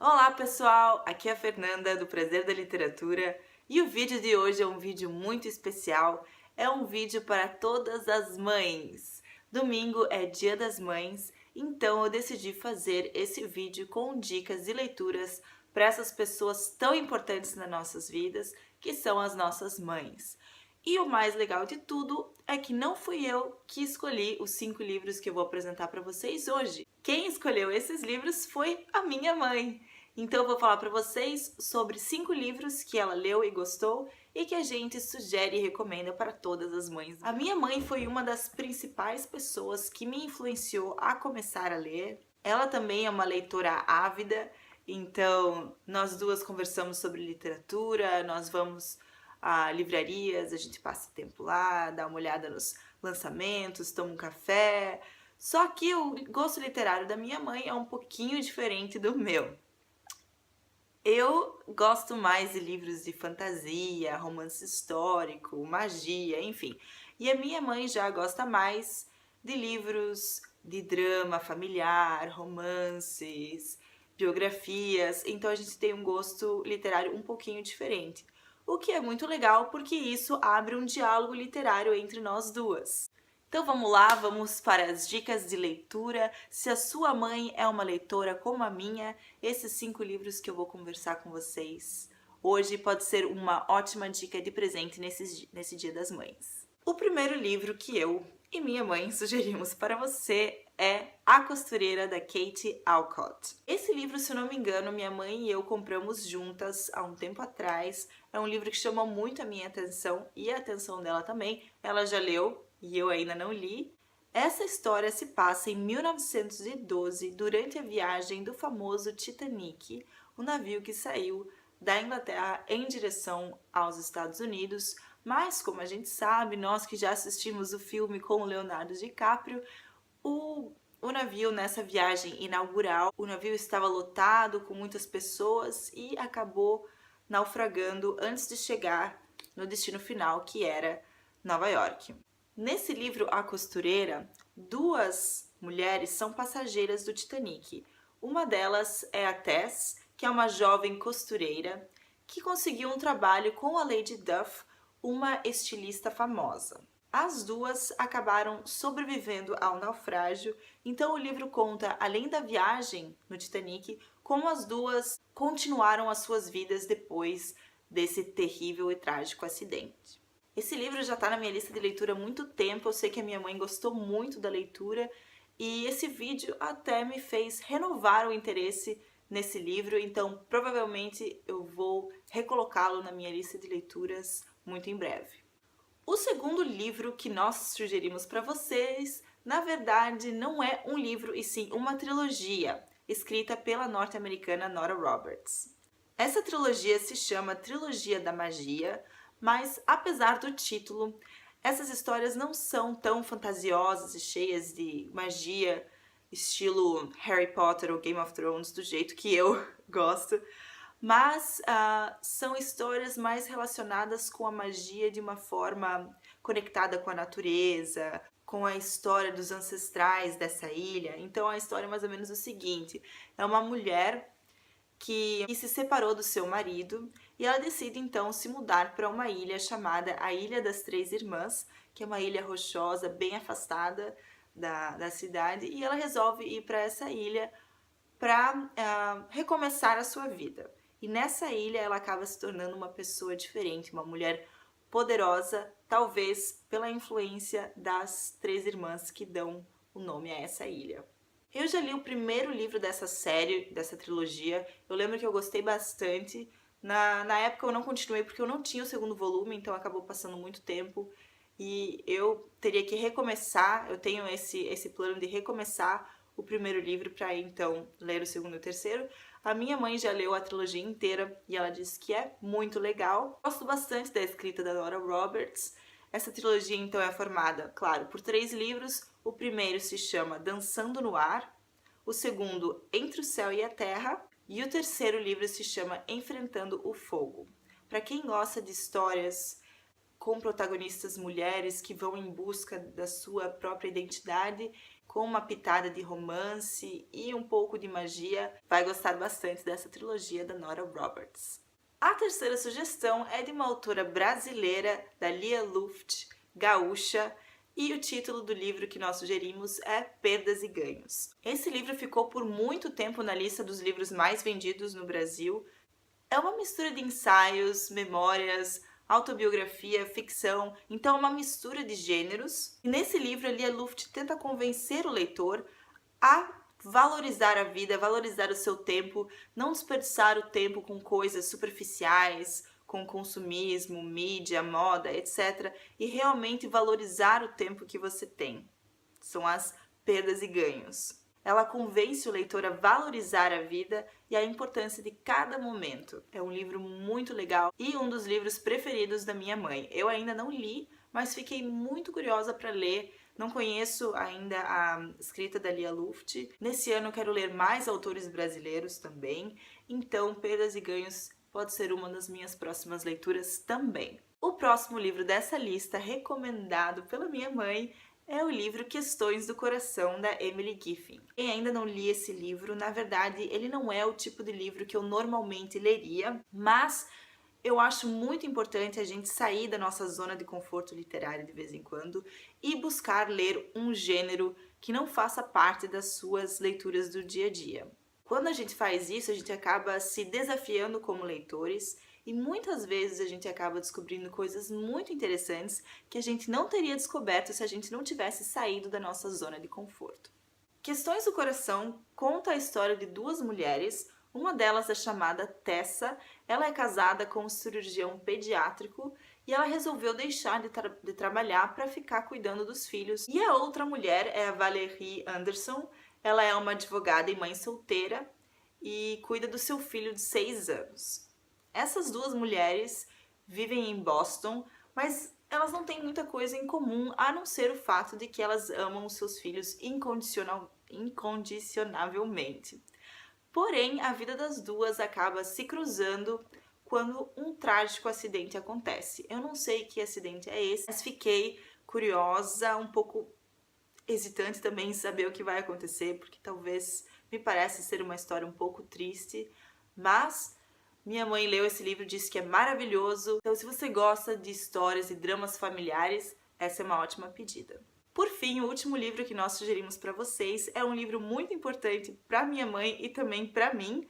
Olá pessoal, aqui é a Fernanda do Prazer da Literatura e o vídeo de hoje é um vídeo muito especial, é um vídeo para todas as mães. Domingo é Dia das Mães, então eu decidi fazer esse vídeo com dicas e leituras para essas pessoas tão importantes nas nossas vidas, que são as nossas mães. E o mais legal de tudo é que não fui eu que escolhi os 5 livros que eu vou apresentar para vocês hoje. Quem escolheu esses livros foi a minha mãe. Então eu vou falar para vocês sobre 5 livros que ela leu e gostou e que a gente sugere e recomenda para todas as mães. A minha mãe foi uma das principais pessoas que me influenciou a começar a ler. Ela também é uma leitora ávida, então nós duas conversamos sobre literatura, nós vamos a livrarias, a gente passa tempo lá, dá uma olhada nos lançamentos, toma um café. Só que o gosto literário da minha mãe é um pouquinho diferente do meu. Eu gosto mais de livros de fantasia, romance histórico, magia, enfim. E a minha mãe já gosta mais de livros de drama familiar, romances, biografias. Então a gente tem um gosto literário um pouquinho diferente. O que é muito legal porque isso abre um diálogo literário entre nós duas. Então vamos lá, vamos para as dicas de leitura. Se a sua mãe é uma leitora como a minha, esses 5 livros que eu vou conversar com vocês hoje pode ser uma ótima dica de presente nesse Dia das Mães. O primeiro livro que eu e minha mãe sugerimos para você é A Costureira, da Kate Alcott. Esse livro, se eu não me engano, minha mãe e eu compramos juntas há um tempo atrás. É um livro que chama muito a minha atenção e a atenção dela também. Ela já leu e eu ainda não li. Essa história se passa em 1912, durante a viagem do famoso Titanic, o navio que saiu da Inglaterra em direção aos Estados Unidos. Mas, como a gente sabe, nós que já assistimos o filme com o Leonardo DiCaprio, o navio nessa viagem inaugural, o navio estava lotado com muitas pessoas e acabou naufragando antes de chegar no destino final, que era Nova York. Nesse livro, A Costureira, 2 mulheres são passageiras do Titanic. Uma delas é a Tess, que é uma jovem costureira que conseguiu um trabalho com a Lady Duff, uma estilista famosa. As duas acabaram sobrevivendo ao naufrágio, então o livro conta, além da viagem no Titanic, como as duas continuaram as suas vidas depois desse terrível e trágico acidente. Esse livro já está na minha lista de leitura há muito tempo, eu sei que a minha mãe gostou muito da leitura e esse vídeo até me fez renovar o interesse nesse livro, então provavelmente eu vou recolocá-lo na minha lista de leituras muito em breve. O segundo livro que nós sugerimos para vocês, na verdade, não é um livro e sim uma trilogia, escrita pela norte-americana Nora Roberts. Essa trilogia se chama Trilogia da Magia, mas apesar do título, essas histórias não são tão fantasiosas e cheias de magia, estilo Harry Potter ou Game of Thrones, do jeito que eu gosto, mas são histórias mais relacionadas com a magia de uma forma conectada com a natureza, com a história dos ancestrais dessa ilha. Então a história é mais ou menos o seguinte: é uma mulher que se separou do seu marido e ela decide então se mudar para uma ilha chamada a Ilha das Três Irmãs, que é uma ilha rochosa bem afastada da cidade, e ela resolve ir para essa ilha para recomeçar a sua vida. E nessa ilha ela acaba se tornando uma pessoa diferente, uma mulher poderosa, talvez pela influência das 3 irmãs que dão o nome a essa ilha. Eu já li o primeiro livro dessa série, dessa trilogia, eu lembro que eu gostei bastante. Na época eu não continuei porque eu não tinha o segundo volume, então acabou passando muito tempo e eu teria que recomeçar, eu tenho esse plano de recomeçar o primeiro livro para então ler o segundo e o terceiro. A minha mãe já leu a trilogia inteira e ela disse que é muito legal. Gosto bastante da escrita da Nora Roberts. Essa trilogia então é formada, claro, por 3 livros. O primeiro se chama Dançando no Ar, o segundo Entre o Céu e a Terra e o terceiro livro se chama Enfrentando o Fogo. Para quem gosta de histórias com protagonistas mulheres que vão em busca da sua própria identidade, com uma pitada de romance e um pouco de magia, vai gostar bastante dessa trilogia da Nora Roberts. A terceira sugestão é de uma autora brasileira, da Lia Luft, gaúcha, e o título do livro que nós sugerimos é Perdas e Ganhos. Esse livro ficou por muito tempo na lista dos livros mais vendidos no Brasil. É uma mistura de ensaios, memórias, autobiografia, ficção, então é uma mistura de gêneros. E nesse livro, a Lia Luft tenta convencer o leitor a valorizar a vida, valorizar o seu tempo, não desperdiçar o tempo com coisas superficiais, com consumismo, mídia, moda, etc. E realmente valorizar o tempo que você tem. São as perdas e ganhos. Ela convence o leitor a valorizar a vida e a importância de cada momento. É um livro muito legal e um dos livros preferidos da minha mãe. Eu ainda não li, mas fiquei muito curiosa para ler. Não conheço ainda a escrita da Lia Luft. Nesse ano eu quero ler mais autores brasileiros também. Então, Perdas e Ganhos pode ser uma das minhas próximas leituras também. O próximo livro dessa lista, recomendado pela minha mãe, é o livro Questões do Coração, da Emily Giffin. Quem ainda não li esse livro, na verdade, ele não é o tipo de livro que eu normalmente leria, mas eu acho muito importante a gente sair da nossa zona de conforto literário de vez em quando e buscar ler um gênero que não faça parte das suas leituras do dia a dia. Quando a gente faz isso, a gente acaba se desafiando como leitores e muitas vezes a gente acaba descobrindo coisas muito interessantes que a gente não teria descoberto se a gente não tivesse saído da nossa zona de conforto. Questões do Coração conta a história de duas mulheres. Uma delas é chamada Tessa, ela é casada com um cirurgião pediátrico e ela resolveu deixar de trabalhar para ficar cuidando dos filhos. E a outra mulher é a Valerie Anderson, ela é uma advogada e mãe solteira e cuida do seu filho de 6 anos. Essas duas mulheres vivem em Boston, mas elas não têm muita coisa em comum, a não ser o fato de que elas amam os seus filhos incondicionavelmente. Porém, a vida das duas acaba se cruzando quando um trágico acidente acontece. Eu não sei que acidente é esse, mas fiquei curiosa, um pouco hesitante também em saber o que vai acontecer, porque talvez me parece ser uma história um pouco triste, mas minha mãe leu esse livro e disse que é maravilhoso. Então, se você gosta de histórias e dramas familiares, essa é uma ótima pedida. Por fim, o último livro que nós sugerimos para vocês é um livro muito importante para minha mãe e também para mim.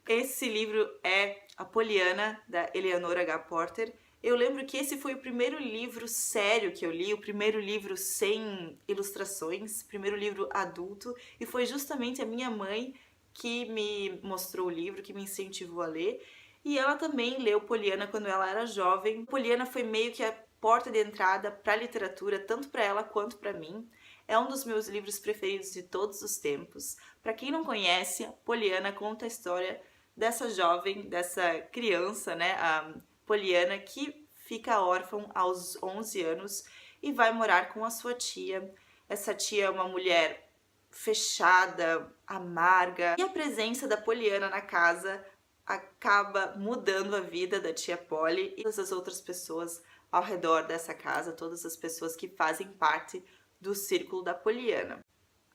Esse livro é A Poliana, da Eleanor H. Porter. Eu lembro que esse foi o primeiro livro sério que eu li, o primeiro livro sem ilustrações, o primeiro livro adulto, e foi justamente a minha mãe que me mostrou o livro, que me incentivou a ler, e ela também leu Poliana quando ela era jovem. Poliana foi meio que a porta de entrada para a literatura, tanto para ela quanto para mim. É um dos meus livros preferidos de todos os tempos. Para quem não conhece, Poliana conta a história dessa jovem, dessa criança, né, a Poliana, que fica órfã aos 11 anos e vai morar com a sua tia. Essa tia é uma mulher fechada, amarga, e a presença da Poliana na casa acaba mudando a vida da tia Polly e todas as outras pessoas ao redor dessa casa, todas as pessoas que fazem parte do círculo da Poliana.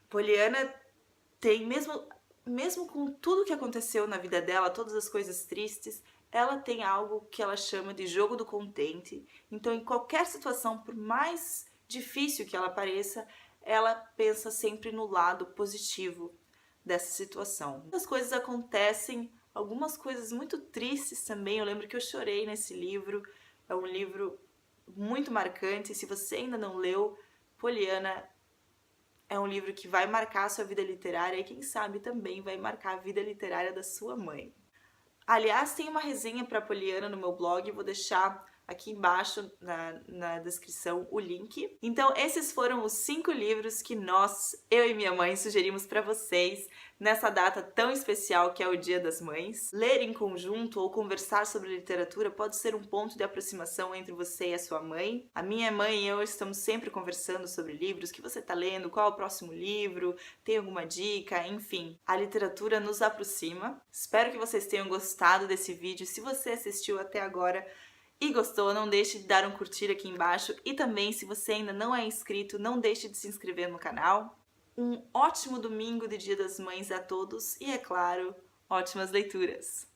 Poliana tem, mesmo com tudo que aconteceu na vida dela, todas as coisas tristes, ela tem algo que ela chama de jogo do contente. Então, em qualquer situação, por mais difícil que ela pareça, ela pensa sempre no lado positivo dessa situação. As coisas acontecem, algumas coisas muito tristes também. Eu lembro que eu chorei nesse livro. É um livro muito marcante. Se você ainda não leu, Poliana é um livro que vai marcar a sua vida literária e quem sabe também vai marcar a vida literária da sua mãe. Aliás, tem uma resenha para Poliana no meu blog, vou deixar aqui embaixo na descrição o link. Então, esses foram os 5 livros que eu e minha mãe, sugerimos para vocês nessa data tão especial que é o Dia das Mães. Ler em conjunto ou conversar sobre literatura pode ser um ponto de aproximação entre você e a sua mãe. A minha mãe e eu estamos sempre conversando sobre livros, o que você está lendo, qual é o próximo livro, tem alguma dica, enfim. A literatura nos aproxima. Espero que vocês tenham gostado desse vídeo. Se você assistiu até agora e gostou, não deixe de dar um curtir aqui embaixo e também, se você ainda não é inscrito, não deixe de se inscrever no canal. Um ótimo domingo de Dia das Mães a todos e, é claro, ótimas leituras!